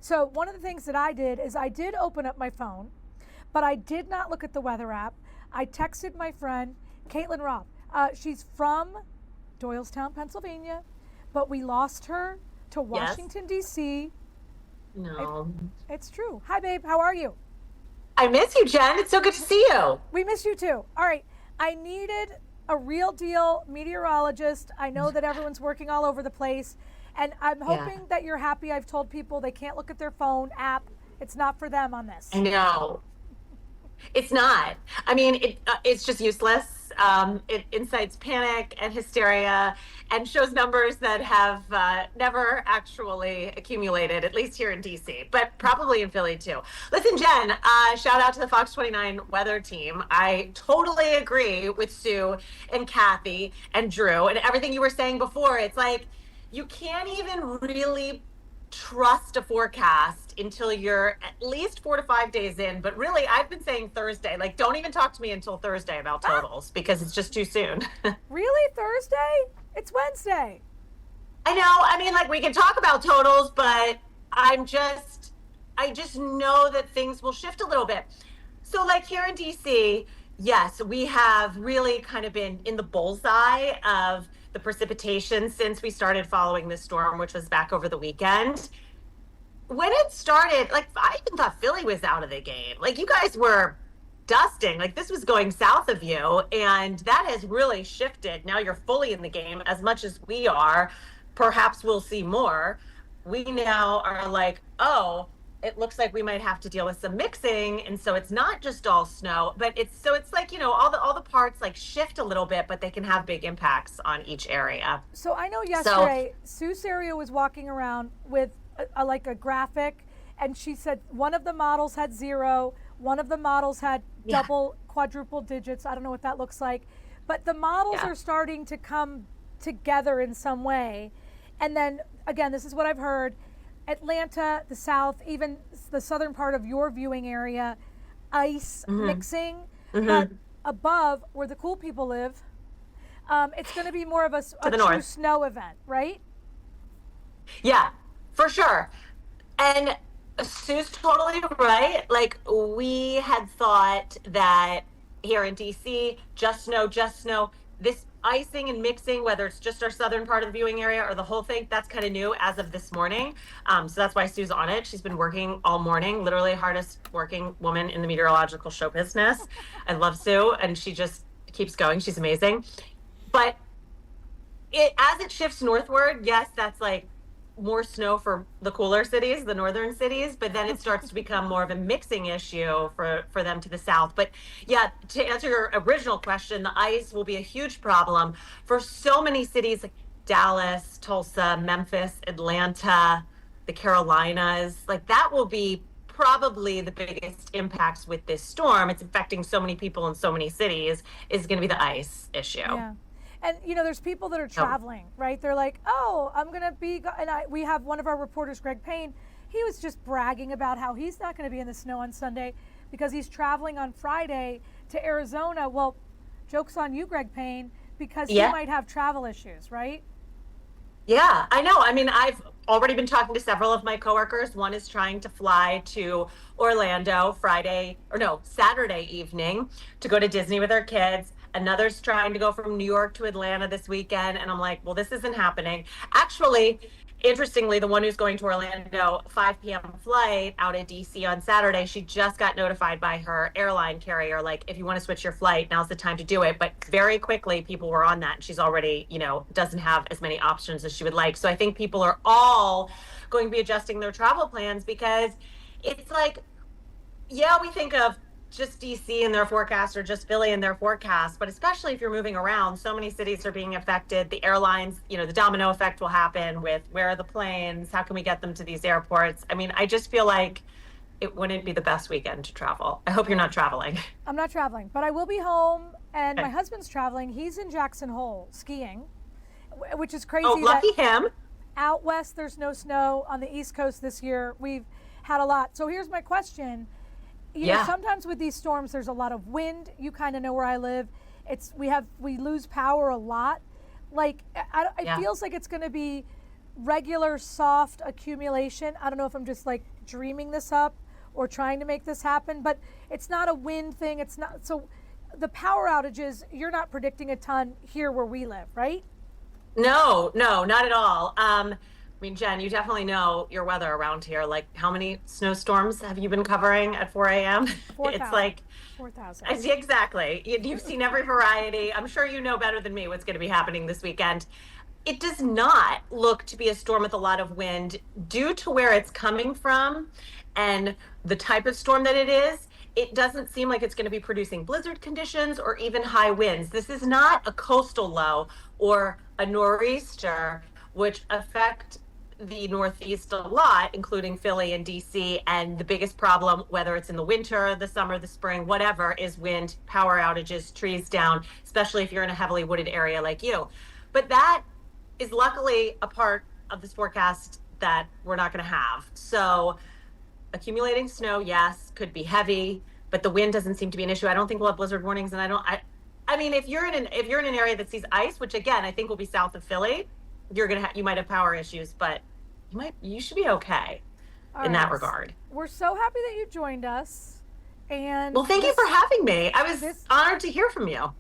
So one of the things that I did is I did open up my phone, but I did not look at the weather app. I texted my friend, Caitlin Roth. She's from Doylestown, Pennsylvania, but we lost her to Yes. Washington, D.C. No. It's true. Hi, babe. How are you? I miss you, Jen. It's so good to see you. We miss you too. All right. I needed a real deal meteorologist. I know that everyone's working all over the place, and I'm Yeah. hoping that you're happy. I've told people they can't look at their phone app. It's not for them on this. I know. It's not. I mean, it's just useless. It incites panic and hysteria and shows numbers that have never actually accumulated, at least here in DC, but probably in Philly too. Listen, Jen, shout out to the Fox 29 weather team. I totally agree with Sue and Kathy and Drew and everything you were saying before. It's like you can't even really trust a forecast until you're at least 4 to 5 days in. But really, I've been saying Thursday. Like, don't even talk to me until Thursday about totals because it's just too soon. Really? Thursday? It's Wednesday. I know. I mean, like, we can talk about totals, but I just know that things will shift a little bit. So, like, here in DC, yes, we have really kind of been in the bullseye of the precipitation since we started following this storm, which was back over the weekend. When it started, like, I even thought Philly was out of the game. Like, you guys were dusting, like, this was going south of you, and that has really shifted. Now you're fully in the game as much as we are. Perhaps we'll see more. We now are like, oh, it looks like we might have to deal with some mixing, and so it's not just all snow, but it's like, all the parts like shift a little bit, but they can have big impacts on each area. So I know So yesterday Sue Serio was walking around with like a graphic, and she said one of the models had 0, one of the models had yeah, double, quadruple digits. I don't know what that looks like, but the models yeah, are starting to come together in some way. And then again, this is what I've heard. Atlanta, the South, even the southern part of your viewing area, ice hmm mixing, but hmm above where the cool people live, it's going to be more of to a the true north. snow event, right? Yeah, for sure. And Sue's totally right. Like, we had thought that here in DC, just snow, just snow. This icing and mixing, whether it's just our southern part of the viewing area or the whole thing, that's kind of new as of this morning. So that's why Sue's on it. She's been working all morning, literally hardest working woman in the meteorological show business. I love Sue, and she just keeps going. She's amazing. But as it shifts northward, yes, that's like more snow for the cooler cities, the northern cities, but then it starts to become more of a mixing issue for them to the south. But yeah, to answer your original question, the ice will be a huge problem for so many cities like Dallas, Tulsa, Memphis, Atlanta, the Carolinas. Like, that will be probably the biggest impacts with this storm. It's affecting so many people in so many cities, is going to be the ice issue. Yeah. And there's people that are So, traveling, right? They're like, "Oh, I'm going to be," and we have one of our reporters, Greg Payne. He was just bragging about how he's not going to be in the snow on Sunday because he's traveling on Friday to Arizona. Well, joke's on you, Greg Payne, because he yeah. might have travel issues, right? Yeah, I know. I mean, I've already been talking to several of my coworkers. One is trying to fly to Orlando Friday, or no, Saturday evening to go to Disney with her kids. Another's trying to go from New York to Atlanta this weekend. And I'm like, well, this isn't happening. Actually, interestingly, the one who's going to Orlando, 5 p.m. flight out of DC on Saturday, she just got notified by her airline carrier, like, if you want to switch your flight, now's the time to do it. But very quickly, people were on that. And she's already, doesn't have as many options as she would like. So I think people are all going to be adjusting their travel plans because it's like, yeah, we think of just DC and their forecast or just Philly and their forecast, but especially if you're moving around, so many cities are being affected. The airlines, the domino effect will happen with where are the planes? How can we get them to these airports? I mean, I just feel like it wouldn't be the best weekend to travel. I hope you're not traveling. I'm not traveling, but I will be home, and my Okay. husband's traveling. He's in Jackson Hole skiing, which is Oh, crazy that lucky him. out west there's no snow. On the East Coast this year, we've had a lot. So here's my question. Yeah. Sometimes with these storms, there's a lot of wind. You kind of know where I live. We lose power a lot. Like, it Yeah. feels like it's going to be regular soft accumulation. I don't know if I'm just like dreaming this up or trying to make this happen, but it's not a wind thing. It's not. So the power outages, you're not predicting a ton here where we live, right? No, no, not at all. I mean, Jen, you definitely know your weather around here. Like, how many snowstorms have you been covering at 4 a.m.? 4,000. It's like, 4,000. exactly. You've seen every variety. I'm sure you know better than me what's going to be happening this weekend. It does not look to be a storm with a lot of wind due to where it's coming from and the type of storm that it is. It doesn't seem like it's going to be producing blizzard conditions or even high winds. This is not a coastal low or a nor'easter, which affect the Northeast a lot, including Philly and DC. And the biggest problem, whether it's in the winter, the summer, the spring, whatever, is wind, power outages, trees down, especially if you're in a heavily wooded area like you. But that is luckily a part of this forecast that we're not going to have. So accumulating snow, yes, could be heavy, but the wind doesn't seem to be an issue. I don't think we'll have blizzard warnings, and I mean, if you're in an area that sees ice, which again I think will be south of Philly, you might have power issues, but you should be okay in that regard. We're so happy that you joined us. And well, thank you for having me. I was honored to hear from you.